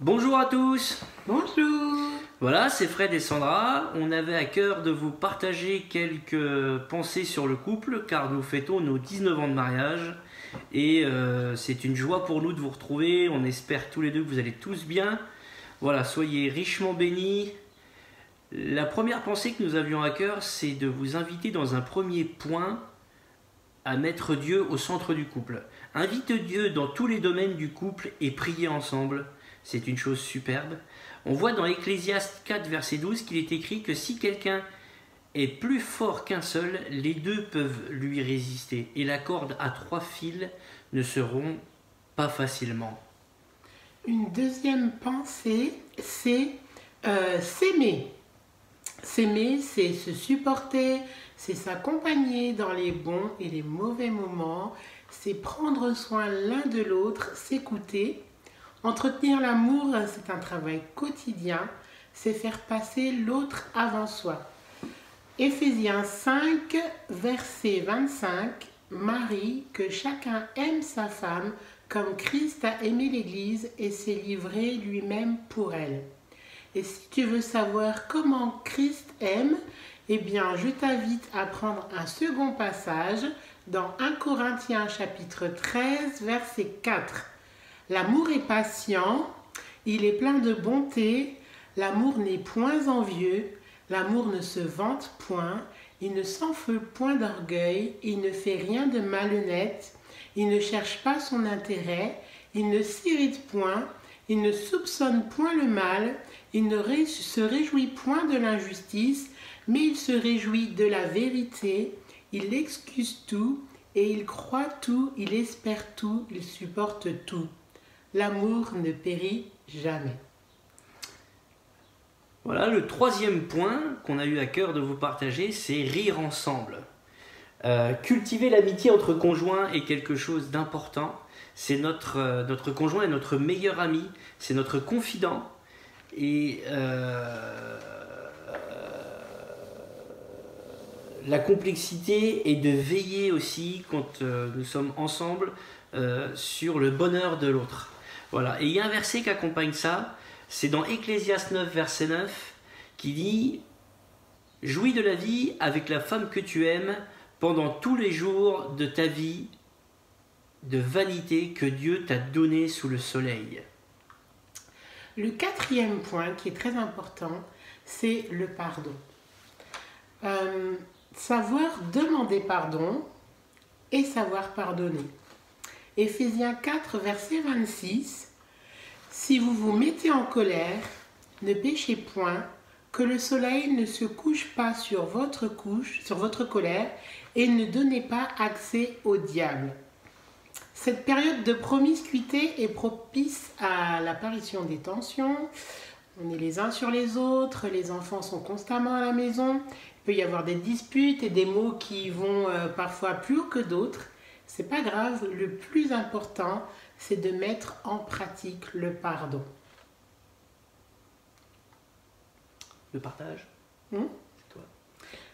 Bonjour à tous. Bonjour. Voilà, c'est Fred et Sandra. On avait à cœur de vous partager quelques pensées sur le couple car nous fêtons nos 19 ans de mariage et c'est une joie pour nous de vous retrouver. On espère tous les deux que vous allez tous bien. Voilà, soyez richement bénis. La première pensée que nous avions à cœur, c'est de vous inviter dans un premier point à mettre Dieu au centre du couple. Invite Dieu dans tous les domaines du couple et priez ensemble. C'est une chose superbe. On voit dans Ecclésiaste 4, verset 12 qu'il est écrit que si quelqu'un est plus fort qu'un seul, les deux peuvent lui résister. Et la corde à 3 fils ne se rompt pas facilement. Une deuxième pensée, c'est s'aimer. S'aimer, c'est se supporter, c'est s'accompagner dans les bons et les mauvais moments, c'est prendre soin l'un de l'autre, s'écouter. Entretenir l'amour, c'est un travail quotidien, c'est faire passer l'autre avant soi. Éphésiens 5, verset 25, Marie, que chacun aime sa femme comme Christ a aimé l'Église et s'est livré lui-même pour elle. Et si tu veux savoir comment Christ aime, eh bien je t'invite à prendre un second passage dans 1 Corinthiens chapitre 13, verset 4. L'amour est patient, il est plein de bonté, l'amour n'est point envieux, l'amour ne se vante point, il ne s'enfle point d'orgueil, il ne fait rien de malhonnête, il ne cherche pas son intérêt, il ne s'irrite point, il ne soupçonne point le mal, il ne se réjouit point de l'injustice, mais il se réjouit de la vérité, il excuse tout, et il croit tout, il espère tout, il supporte tout. L'amour ne périt jamais. Voilà, le troisième point qu'on a eu à cœur de vous partager, c'est rire ensemble. Cultiver l'amitié entre conjoints est quelque chose d'important. C'est notre conjoint est notre meilleur ami, c'est notre confident. Et la complexité est de veiller aussi, quand nous sommes ensemble, sur le bonheur de l'autre. Voilà. Et il y a un verset qui accompagne ça, c'est dans Ecclésiaste 9, verset 9, qui dit « Jouis de la vie avec la femme que tu aimes pendant tous les jours de ta vie de vanité que Dieu t'a donnée sous le soleil. » Le quatrième point qui est très important, c'est le pardon. Savoir demander pardon et savoir pardonner. Éphésiens 4, verset 26. Si vous vous mettez en colère, ne péchez point, que le soleil ne se couche pas sur votre colère, et ne donnez pas accès au diable. Cette période de promiscuité est propice à l'apparition des tensions. On est les uns sur les autres, les enfants sont constamment à la maison. Il peut y avoir des disputes et des mots qui vont parfois plus haut que d'autres. C'est pas grave, le plus important, c'est de mettre en pratique le pardon. Le partage, C'est toi.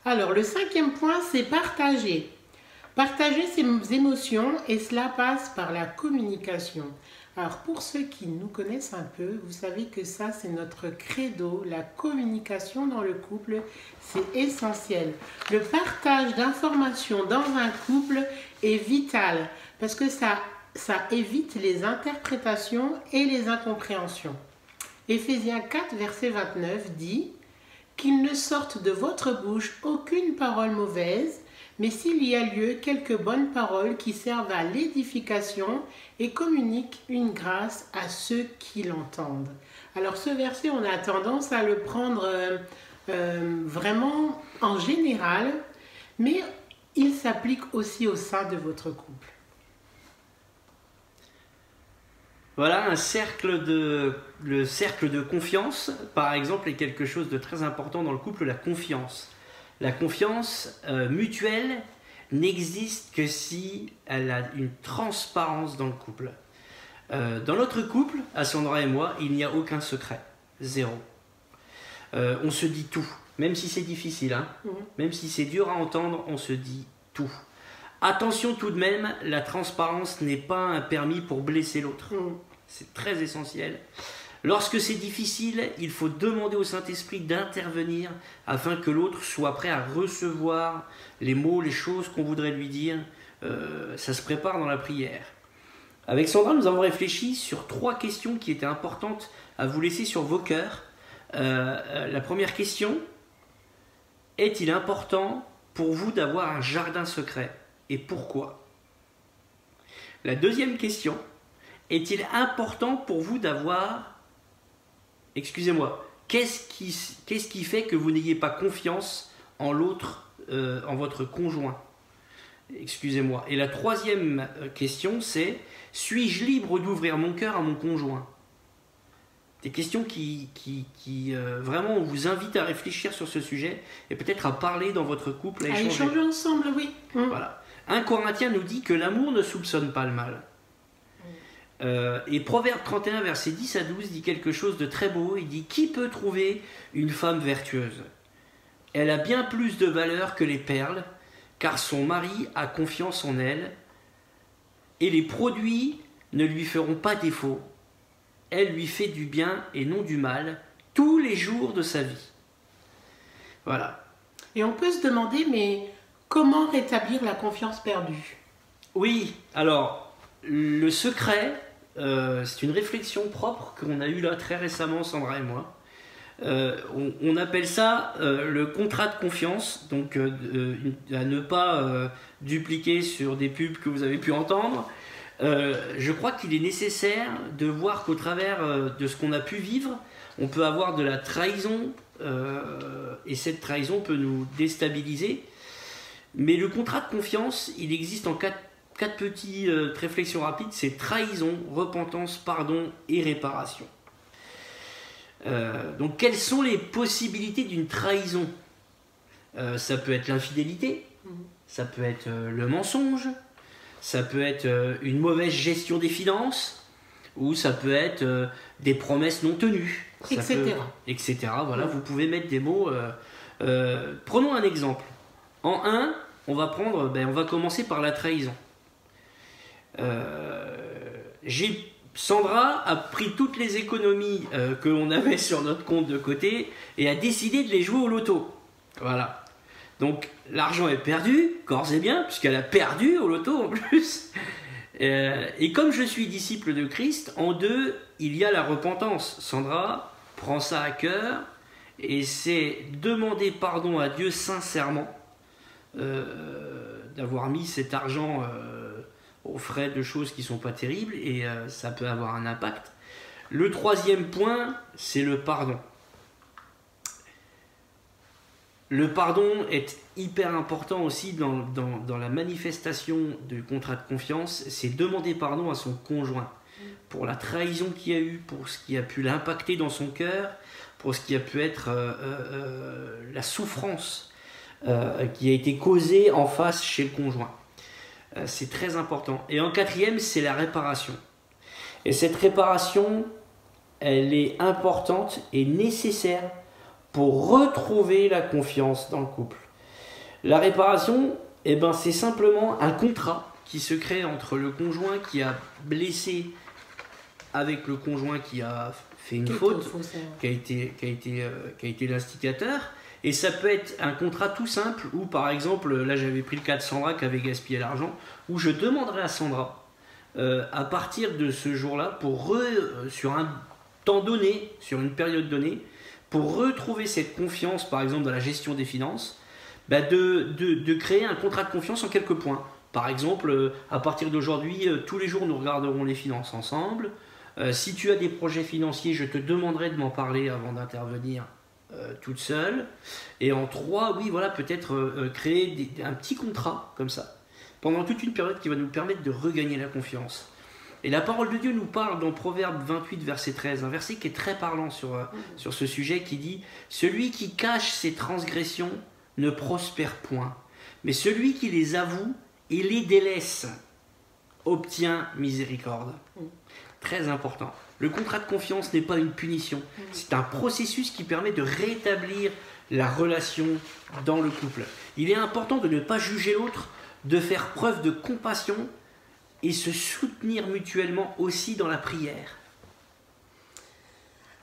Alors, le cinquième point, c'est partager. Partager ses émotions et cela passe par la communication. Alors, pour ceux qui nous connaissent un peu, vous savez que ça, c'est notre credo. La communication dans le couple, c'est essentiel. Le partage d'informations dans un couple est vital parce que ça évite les interprétations et les incompréhensions. Éphésiens 4, verset 29 dit « Qu'il ne sorte de votre bouche aucune parole mauvaise, mais s'il y a lieu, quelques bonnes paroles qui servent à l'édification et communiquent une grâce à ceux qui l'entendent. » Alors ce verset, on a tendance à le prendre vraiment en général, mais il s'applique aussi au sein de votre couple. Voilà, le cercle de confiance, par exemple, est quelque chose de très important dans le couple, la confiance. La confiance mutuelle n'existe que si elle a une transparence dans le couple. Dans notre couple, à Sandra et moi, il n'y a aucun secret. Zéro. On se dit tout, même si c'est difficile, hein. Même si c'est dur à entendre, on se dit tout. Attention tout de même, la transparence n'est pas un permis pour blesser l'autre. C'est très essentiel. Lorsque c'est difficile, il faut demander au Saint-Esprit d'intervenir afin que l'autre soit prêt à recevoir les mots, les choses qu'on voudrait lui dire. Ça se prépare dans la prière. Avec Sandra, nous avons réfléchi sur 3 questions qui étaient importantes à vous laisser sur vos cœurs. La première question, est-il important pour vous d'avoir un jardin secret? Et pourquoi? La deuxième question, est-il important pour vous d'avoir... Excusez-moi, qu'est-ce qui fait que vous n'ayez pas confiance en l'autre, en votre conjoint? Excusez-moi. Et la troisième question, c'est, suis-je libre d'ouvrir mon cœur à mon conjoint? Des questions qui vraiment on vous invite à réfléchir sur ce sujet et peut-être à parler dans votre couple, à échanger ensemble, oui. Voilà. 1 Corinthiens nous dit que l'amour ne soupçonne pas le mal. Et Proverbe 31, versets 10 à 12 dit quelque chose de très beau. Il dit, qui peut trouver une femme vertueuse? Elle a bien plus de valeur que les perles, car son mari a confiance en elle, et les produits ne lui feront pas défaut. Elle lui fait du bien et non du mal tous les jours de sa vie. Voilà. Et on peut se demander, mais comment rétablir la confiance perdue? Oui, alors, le secret, c'est une réflexion propre qu'on a eue là très récemment, Sandra et moi. On appelle ça le contrat de confiance, donc à ne pas dupliquer sur des pubs que vous avez pu entendre. Je crois qu'il est nécessaire de voir qu'au travers de ce qu'on a pu vivre, on peut avoir de la trahison, et cette trahison peut nous déstabiliser. Mais le contrat de confiance, il existe en quatre petites réflexions rapides, c'est trahison, repentance, pardon et réparation. Donc quelles sont les possibilités d'une trahison? Ça peut être l'infidélité, ça peut être le mensonge, ça peut être une mauvaise gestion des finances, ou ça peut être des promesses non tenues, etc. Voilà, vous pouvez mettre des mots. Prenons un exemple. En 1, on va commencer par la trahison. Sandra a pris toutes les économies que l'on avait sur notre compte de côté et a décidé de les jouer au loto. Voilà. Donc l'argent est perdu, corps et bien, puisqu'elle a perdu au loto en plus. Et comme je suis disciple de Christ, en 2, il y a la repentance. Sandra prend ça à cœur et c'est demander pardon à Dieu sincèrement d'avoir mis cet argent aux frais de choses qui ne sont pas terribles, et ça peut avoir un impact. Le 3e point, c'est le pardon. Le pardon est hyper important aussi dans la manifestation du contrat de confiance. C'est demander pardon à son conjoint pour la trahison qu'il y a eu, pour ce qui a pu l'impacter dans son cœur, pour ce qui a pu être la souffrance qui a été causée en face chez le conjoint. C'est très important. Et en 4e, c'est la réparation. Et cette réparation, elle est importante et nécessaire pour retrouver la confiance dans le couple. La réparation, c'est simplement un contrat qui se crée entre le conjoint qui a blessé avec le conjoint qui a fait une faute, qui a été l'instigateur. Et ça peut être un contrat tout simple où, par exemple, là j'avais pris le cas de Sandra qui avait gaspillé l'argent, où je demanderais à Sandra, à partir de ce jour-là, sur un temps donné, sur une période donnée, pour retrouver cette confiance, par exemple dans la gestion des finances, de créer un contrat de confiance en quelques points. Par exemple, à partir d'aujourd'hui, tous les jours nous regarderons les finances ensemble. Si tu as des projets financiers, je te demanderai de m'en parler avant d'intervenir toute seule. Et en 3, oui, voilà, peut-être créer un petit contrat comme ça, pendant toute une période qui va nous permettre de regagner la confiance. Et la parole de Dieu nous parle dans Proverbe 28, verset 13, un verset qui est très parlant sur ce sujet, qui dit « Celui qui cache ses transgressions ne prospère point, mais celui qui les avoue et les délaisse obtient miséricorde. » Très important. Le contrat de confiance n'est pas une punition, c'est un processus qui permet de rétablir la relation dans le couple. Il est important de ne pas juger l'autre, de faire preuve de compassion et se soutenir mutuellement aussi dans la prière.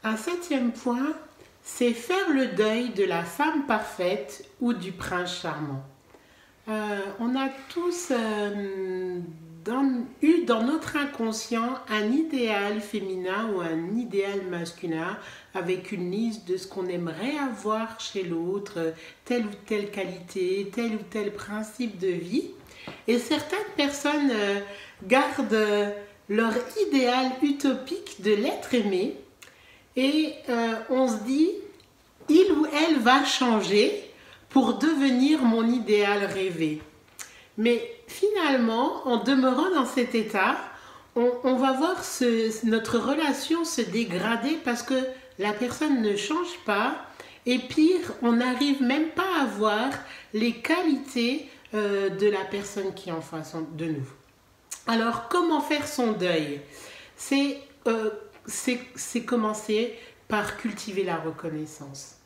Un septième point, c'est faire le deuil de la femme parfaite ou du prince charmant. On a tous eu dans notre inconscient un idéal féminin ou un idéal masculin avec une liste de ce qu'on aimerait avoir chez l'autre, telle ou telle qualité, tel ou tel principe de vie. Et certaines personnes gardent leur idéal utopique de l'être aimé et on se dit, il ou elle va changer pour devenir mon idéal rêvé. Mais finalement, en demeurant dans cet état, on va voir notre relation se dégrader parce que la personne ne change pas et pire, on n'arrive même pas à voir les qualités de la personne qui est en face de nous. Alors, comment faire son deuil? C'est commencer par cultiver la reconnaissance.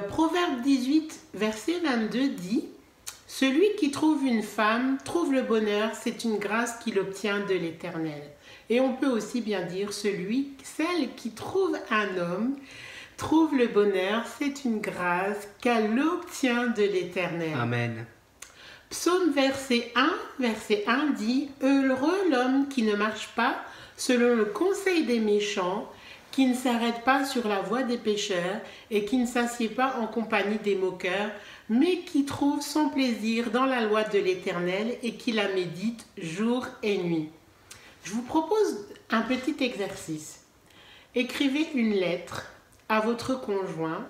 Proverbe 18, verset 22 dit « Celui qui trouve une femme trouve le bonheur, c'est une grâce qu'il obtient de l'Éternel. » Et on peut aussi bien dire « Celle qui trouve un homme trouve le bonheur, c'est une grâce qu'elle obtient de l'Éternel. » Amen. Psaume verset 1 dit « Heureux l'homme qui ne marche pas selon le conseil des méchants, qui ne s'arrête pas sur la voie des pécheurs et qui ne s'assied pas en compagnie des moqueurs, mais qui trouve son plaisir dans la loi de l'Éternel et qui la médite jour et nuit. » Je vous propose un petit exercice. Écrivez une lettre à votre conjoint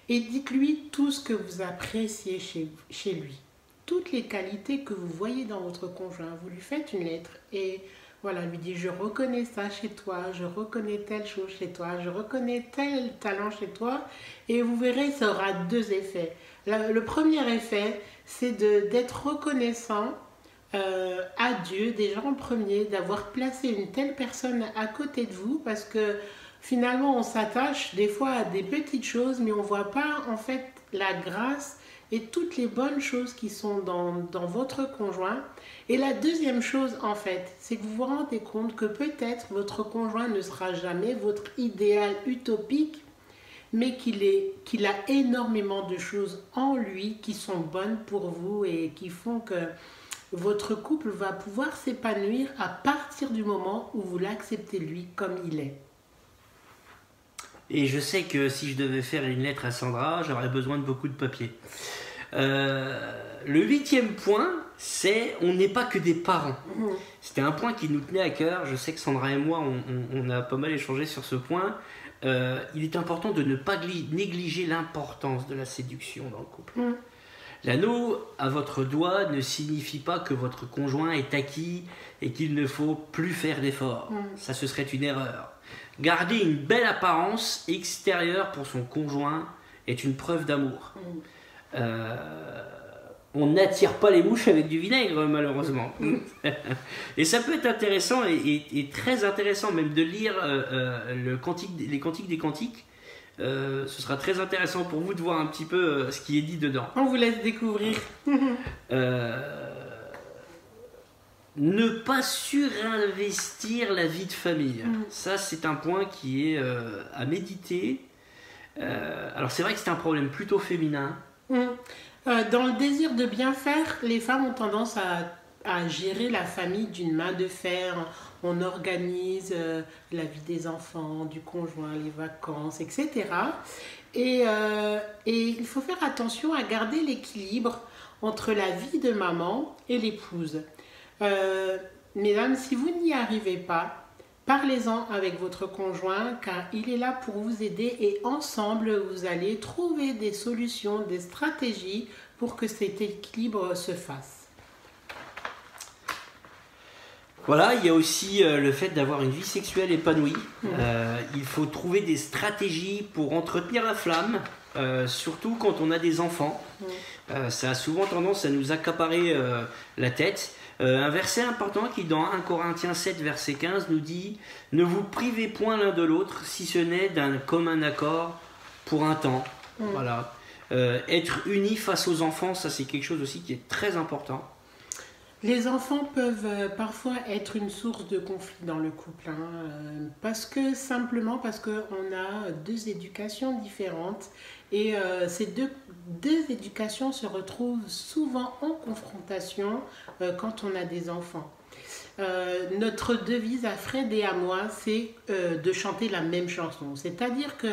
et dites-lui tout ce que vous appréciez chez lui. Toutes les qualités que vous voyez dans votre conjoint. Vous lui faites une lettre et voilà, lui dit « Je reconnais ça chez toi, je reconnais telle chose chez toi, je reconnais tel talent chez toi. » Et vous verrez, ça aura deux effets. Le premier effet, c'est d'être reconnaissant à Dieu, déjà en premier, d'avoir placé une telle personne à côté de vous, parce que finalement, on s'attache des fois à des petites choses, mais on ne voit pas en fait la grâce et toutes les bonnes choses qui sont dans votre conjoint. Et la deuxième chose, en fait, c'est que vous vous rendez compte que peut-être votre conjoint ne sera jamais votre idéal utopique, mais qu'il a énormément de choses en lui qui sont bonnes pour vous et qui font que votre couple va pouvoir s'épanouir à partir du moment où vous l'acceptez lui comme il est. Et je sais que si je devais faire une lettre à Sandra, j'aurais besoin de beaucoup de papier. Le 8e point, c'est on n'est pas que des parents. C'était un point qui nous tenait à cœur. Je sais que Sandra et moi, on a pas mal échangé sur ce point. Il est important de ne pas négliger l'importance de la séduction dans le couple. L'anneau à votre doigt ne signifie pas que votre conjoint est acquis et qu'il ne faut plus faire d'efforts. Ça, ce serait une erreur. Garder une belle apparence extérieure pour son conjoint est une preuve d'amour. On n'attire pas les mouches avec du vinaigre, malheureusement. Et ça peut être intéressant et très intéressant même de lire les Cantiques des Cantiques. Ce sera très intéressant pour vous de voir un petit peu ce qui est dit dedans. On vous laisse découvrir. Ne pas surinvestir la vie de famille. Ça, c'est un point qui est à méditer. Alors, c'est vrai que c'est un problème plutôt féminin. Dans le désir de bien faire, les femmes ont tendance à gérer la famille d'une main de fer. On organise la vie des enfants, du conjoint, les vacances, etc. Et il faut faire attention à garder l'équilibre entre la vie de maman et l'épouse. Mesdames, si vous n'y arrivez pas, parlez-en avec votre conjoint car il est là pour vous aider et ensemble vous allez trouver des solutions, des stratégies pour que cet équilibre se fasse. Voilà, il y a aussi le fait d'avoir une vie sexuelle épanouie. Il faut trouver des stratégies pour entretenir la flamme, surtout quand on a des enfants. Ça a souvent tendance à nous accaparer la tête. Un verset important qui dans 1 Corinthiens 7 verset 15 nous dit « Ne vous privez point l'un de l'autre, si ce n'est d'un commun accord pour un temps. » Voilà. Être unis face aux enfants, ça c'est quelque chose aussi qui est très important. Les enfants peuvent parfois être une source de conflit dans le couple, hein, simplement parce qu'on a deux éducations différentes et ces deux éducations se retrouvent souvent en confrontation quand on a des enfants. Notre devise à Fred et à moi, c'est de chanter la même chanson. C'est-à-dire que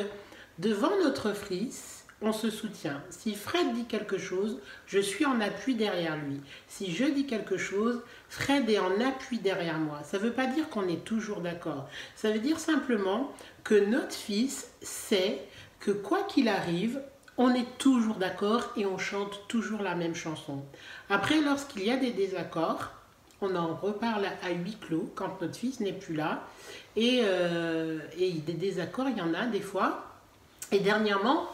devant notre fils, on se soutient. Si Fred dit quelque chose, je suis en appui derrière lui. Si je dis quelque chose, Fred est en appui derrière moi. Ça ne veut pas dire qu'on est toujours d'accord. Ça veut dire simplement que notre fils sait que quoi qu'il arrive, on est toujours d'accord et on chante toujours la même chanson. Après, lorsqu'il y a des désaccords, on en reparle à huis clos quand notre fils n'est plus là. Et des désaccords, il y en a des fois. Et dernièrement,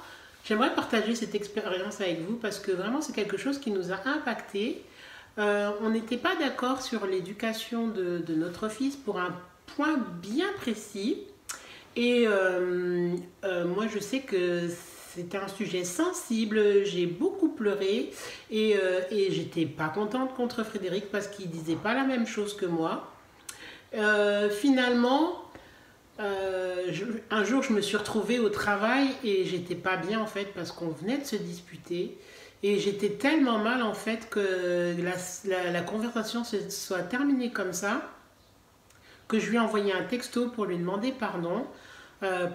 j'aimerais partager cette expérience avec vous parce que vraiment c'est quelque chose qui nous a impacté. On n'était pas d'accord sur l'éducation de notre fils pour un point bien précis. Et moi je sais que c'était un sujet sensible, j'ai beaucoup pleuré et j'étais pas contente contre Frédéric parce qu'il disait pas la même chose que moi. Finalement, un jour je me suis retrouvée au travail et j'étais pas bien en fait parce qu'on venait de se disputer et j'étais tellement mal en fait que la conversation se soit terminée comme ça que je lui ai envoyé un texto pour lui demander pardon,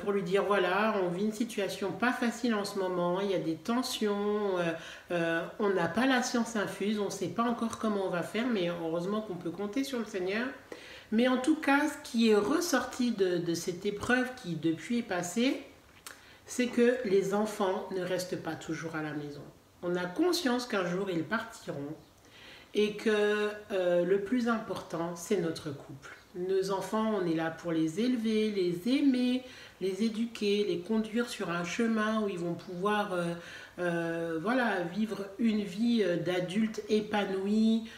pour lui dire voilà, on vit une situation pas facile en ce moment, il y a des tensions, on n'a pas la science infuse, on ne sait pas encore comment on va faire, mais heureusement qu'on peut compter sur le Seigneur. Mais en tout cas, ce qui est ressorti de cette épreuve qui depuis est passée, c'est que les enfants ne restent pas toujours à la maison. On a conscience qu'un jour ils partiront et que le plus important, c'est notre couple. Nos enfants, on est là pour les élever, les aimer, les éduquer, les conduire sur un chemin où ils vont pouvoir voilà, vivre une vie d'adulte épanoui,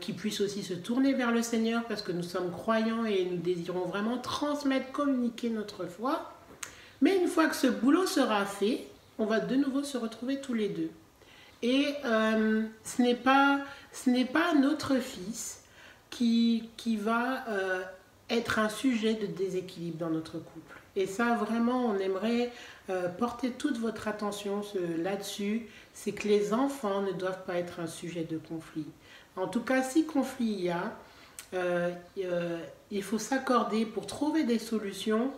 qui puisse aussi se tourner vers le Seigneur parce que nous sommes croyants et nous désirons vraiment transmettre, communiquer notre foi. Mais une fois que ce boulot sera fait, on va de nouveau se retrouver tous les deux. Et ce n'est pas notre fils qui va être un sujet de déséquilibre dans notre couple. Et ça, vraiment, on aimerait porter toute votre attention là-dessus. C'est que les enfants ne doivent pas être un sujet de conflit. En tout cas, si conflit il y a, il faut s'accorder pour trouver des solutions,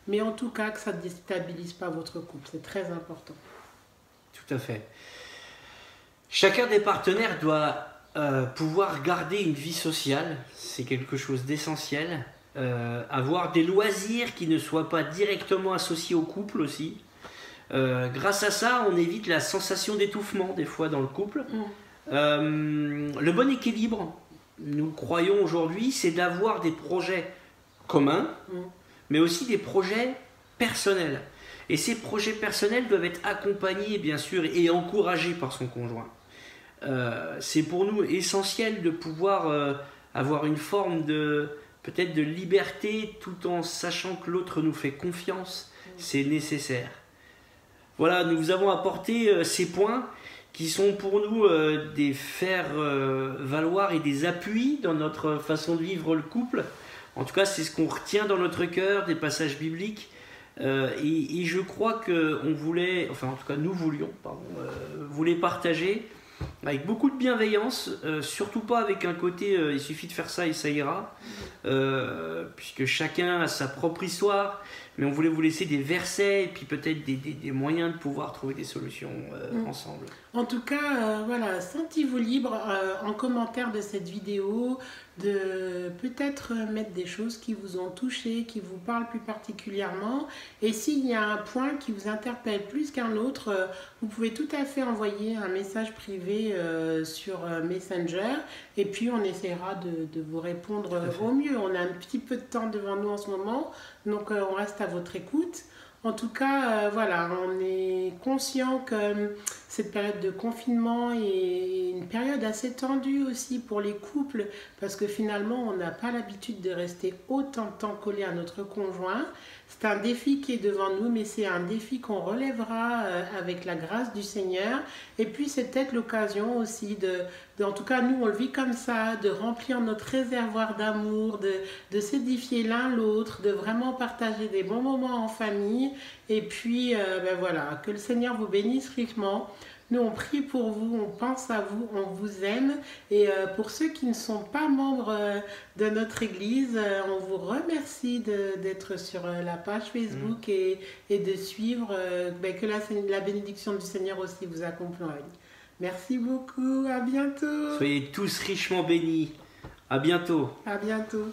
mais en tout cas que ça ne déstabilise pas votre couple. C'est très important. Tout à fait. Chacun des partenaires doit pouvoir garder une vie sociale, c'est quelque chose d'essentiel. Avoir des loisirs qui ne soient pas directement associés au couple aussi. Grâce à ça, on évite la sensation d'étouffement des fois dans le couple. Le bon équilibre, nous croyons aujourd'hui, c'est d'avoir des projets communs, mais aussi des projets personnels. Et ces projets personnels doivent être accompagnés, bien sûr, et encouragés par son conjoint. C'est pour nous essentiel de pouvoir avoir une forme peut-être de liberté tout en sachant que l'autre nous fait confiance. C'est nécessaire. Voilà, nous vous avons apporté ces points qui sont pour nous des faire-valoir et des appuis dans notre façon de vivre le couple. En tout cas, c'est ce qu'on retient dans notre cœur des passages bibliques. Et je crois qu'on voulait, enfin en tout cas nous voulions, vous les partager avec beaucoup de bienveillance, surtout pas avec un côté il suffit de faire ça et ça ira, puisque chacun a sa propre histoire, mais on voulait vous laisser des versets et puis peut-être des moyens de pouvoir trouver des solutions ensemble. En tout cas, voilà, sentez-vous libre en commentaire de cette vidéo de peut-être mettre des choses qui vous ont touché, qui vous parlent plus particulièrement. Et s'il y a un point qui vous interpelle plus qu'un autre, vous pouvez tout à fait envoyer un message privé sur Messenger et puis on essaiera de vous répondre au mieux. On a un petit peu de temps devant nous en ce moment, donc on reste à votre écoute. En tout cas, voilà, on est conscient que cette période de confinement est une période assez tendue aussi pour les couples, parce que finalement, on n'a pas l'habitude de rester autant de temps collé à notre conjoint. C'est un défi qui est devant nous, mais c'est un défi qu'on relèvera avec la grâce du Seigneur. Et puis, c'est peut-être l'occasion aussi en tout cas, nous, on le vit comme ça, de remplir notre réservoir d'amour, de s'édifier l'un l'autre, de vraiment partager des bons moments en famille. Et puis, voilà, que le Seigneur vous bénisse richement. Nous, on prie pour vous, on pense à vous, on vous aime. Et pour ceux qui ne sont pas membres de notre Église, on vous remercie d'être sur la page Facebook et de suivre, que la bénédiction du Seigneur aussi vous accompagne. Merci beaucoup, à bientôt. Soyez tous richement bénis. À bientôt. À bientôt.